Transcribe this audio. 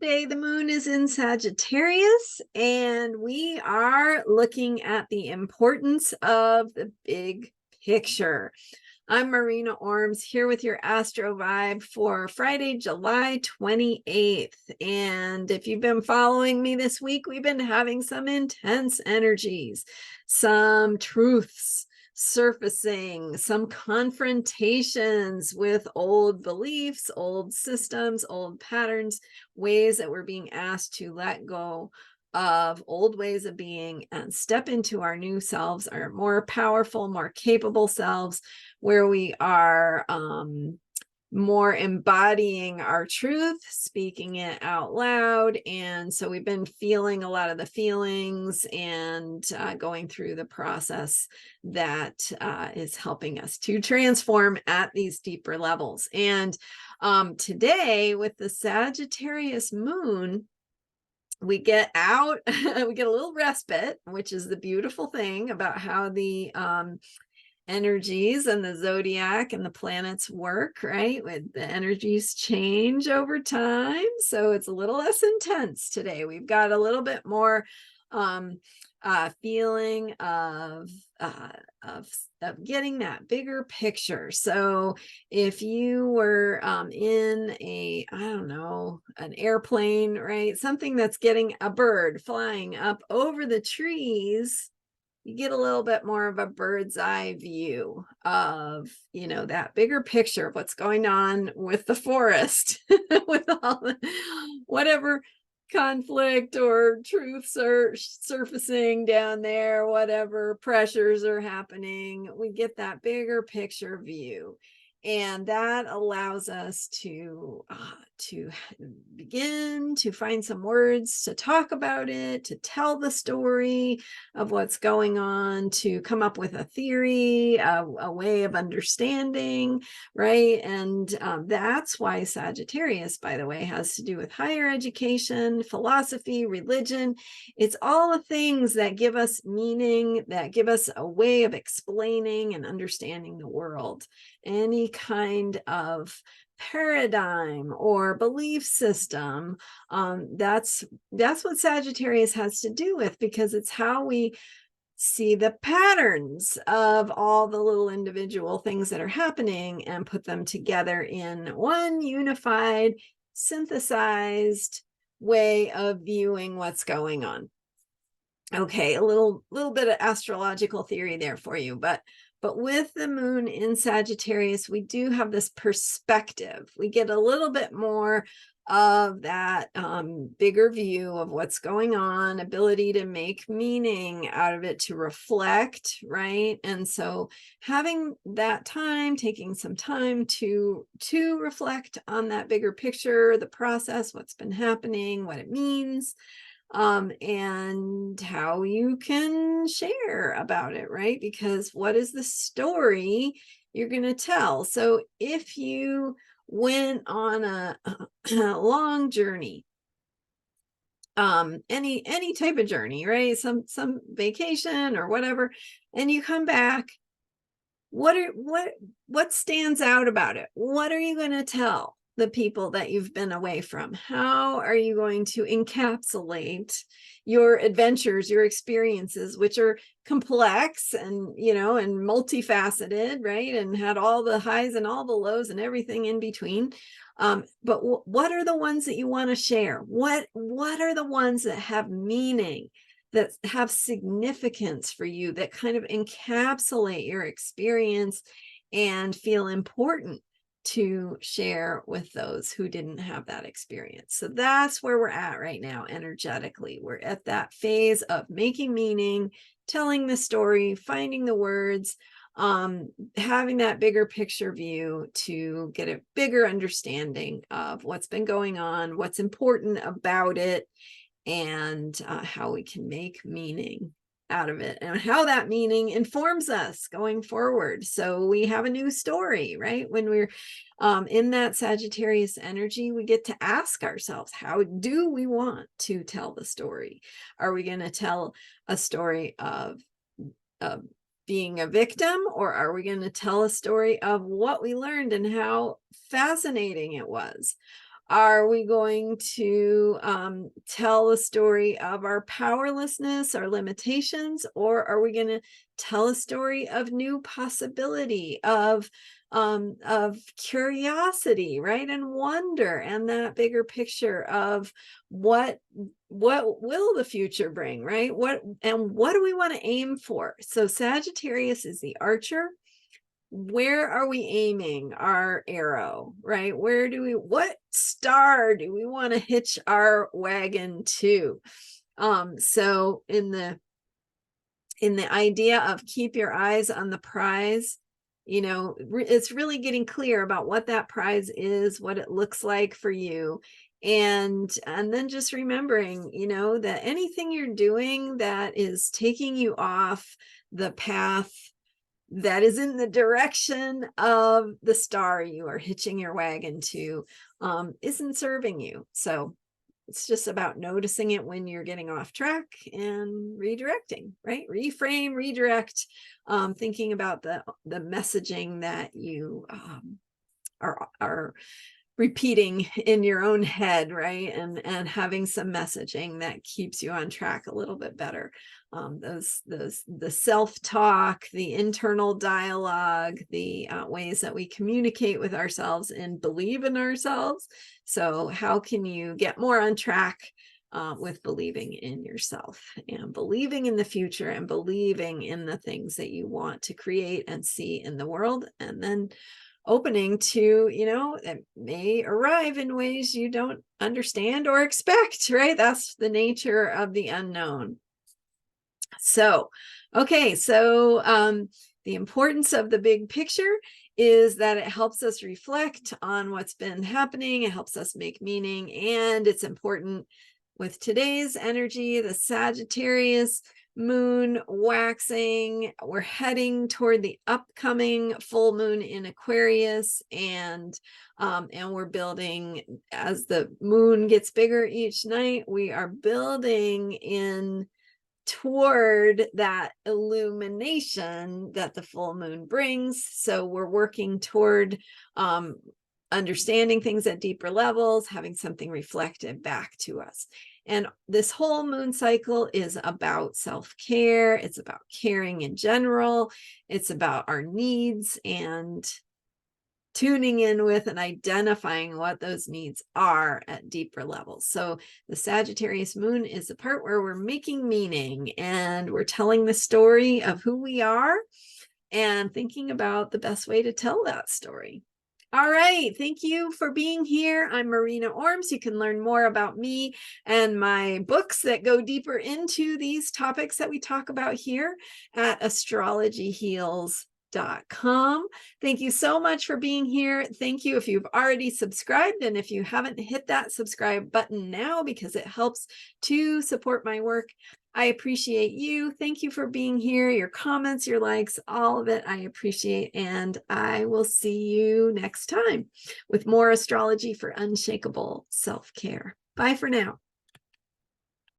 Today, the moon is in Sagittarius, and we are looking at the importance of the big picture. I'm Marina Ormes here with your Astro Vibe for Friday, July 28th. And if you've been following me this week, we've been having some intense energies, some truths surfacing, some confrontations with old beliefs, old systems, old patterns, ways that we're being asked to let go of old ways of being and step into our new selves, our more powerful, more capable selves, where we are more embodying our truth, speaking it out loud. And so we've been feeling a lot of the feelings and going through the process that is helping us to transform at these deeper levels. And today, with the Sagittarius moon, we get out, we get a little respite, which is the beautiful thing about how the energies and the zodiac and the planets work, right? With the energies change over time. So it's a little less intense today. We've got a little bit more feeling of getting that bigger picture. So if you were in a, I don't know, an airplane, right? Something that's getting a bird flying up over the trees, you get a little bit more of a bird's eye view of, that bigger picture of what's going on with the forest, with all the, whatever conflict or truths are surfacing down there, whatever pressures are happening. We get that bigger picture view. And that allows us to begin to find some words to talk about it, to tell the story of what's going on, to come up with a theory, a way of understanding, right? And that's why Sagittarius, by the way, has to do with higher education, philosophy, religion. It's all the things that give us meaning, that give us a way of explaining and understanding the world. Any kind of paradigm or belief system, that's what Sagittarius has to do with, because it's how we see the patterns of all the little individual things that are happening and put them together in one unified, synthesized way of viewing what's going on. Okay, a little bit of astrological theory there for you, but with the moon in Sagittarius, we do have this perspective. We get a little bit more of that bigger view of what's going on, ability to make meaning out of it, to reflect, right? And so having that time, taking some time to reflect on that bigger picture, the process, what's been happening, what it means, and how you can share about it, right? Because what is the story you're going to tell? So if you went on a long journey, any type of journey, right? Some vacation or whatever, and you come back, what stands out about it? What are you going to tell the people that you've been away from? How are you going to encapsulate your adventures, your experiences, which are complex and, and multifaceted, right? And had all the highs and all the lows and everything in between. But what are the ones that you want to share? What are the ones that have meaning, that have significance for you, that kind of encapsulate your experience and feel important to share with those who didn't have that experience? So that's where we're at right now energetically. We're at that phase of making meaning, telling the story, finding the words, having that bigger picture view to get a bigger understanding of what's been going on, what's important about it, and how we can make meaning out of it, and how that meaning informs us going forward. So we have a new story, right? When we're in that Sagittarius energy, we get to ask ourselves, how do we want to tell the story? Are we going to tell a story of being a victim, or are we going to tell a story of what we learned and how fascinating it was? Are we going to tell a story of our powerlessness, our limitations, or are we going to tell a story of new possibility, of curiosity, right, and wonder, and that bigger picture of what will the future bring, right? What do we want to aim for? So Sagittarius is the archer. Where are we aiming our arrow, right? What star do we want to hitch our wagon to? So in the idea of keep your eyes on the prize, you know, it's really getting clear about what that prize is, what it looks like for you. And then just remembering, you know, that anything you're doing that is taking you off the path that is in the direction of the star you are hitching your wagon to, isn't serving you. So it's just about noticing it when you're getting off track and redirecting, right? Reframe, redirect, thinking about the messaging that you are repeating in your own head, right? And having some messaging that keeps you on track a little bit better. The self-talk, the internal dialogue, the ways that we communicate with ourselves and believe in ourselves. So how can you get more on track with believing in yourself and believing in the future and believing in the things that you want to create and see in the world, and then opening to, you know, that may arrive in ways you don't understand or expect, right? That's the nature of the unknown. So, okay, so the importance of the big picture is that it helps us reflect on what's been happening. It helps us make meaning, and it's important with today's energy, the Sagittarius moon waxing. We're heading toward the upcoming full moon in Aquarius, and we're building, as the moon gets bigger each night, we are building in toward that illumination that the full moon brings. So we're working toward understanding things at deeper levels, having something reflected back to us. And this whole moon cycle is about self-care. It's about caring in general. It's about our needs and tuning in with and identifying what those needs are at deeper levels. So the Sagittarius moon is the part where we're making meaning and we're telling the story of who we are and thinking about the best way to tell that story. All right. Thank you for being here. I'm Marina Ormes. You can learn more about me and my books that go deeper into these topics that we talk about here at astrologyheals.com. Thank you so much for being here. Thank you if you've already subscribed, and if you haven't, hit that subscribe button now because it helps to support my work. I appreciate you. Thank you for being here. Your comments, your likes, all of it, I appreciate. And I will see you next time with more astrology for unshakable self-care. Bye for now.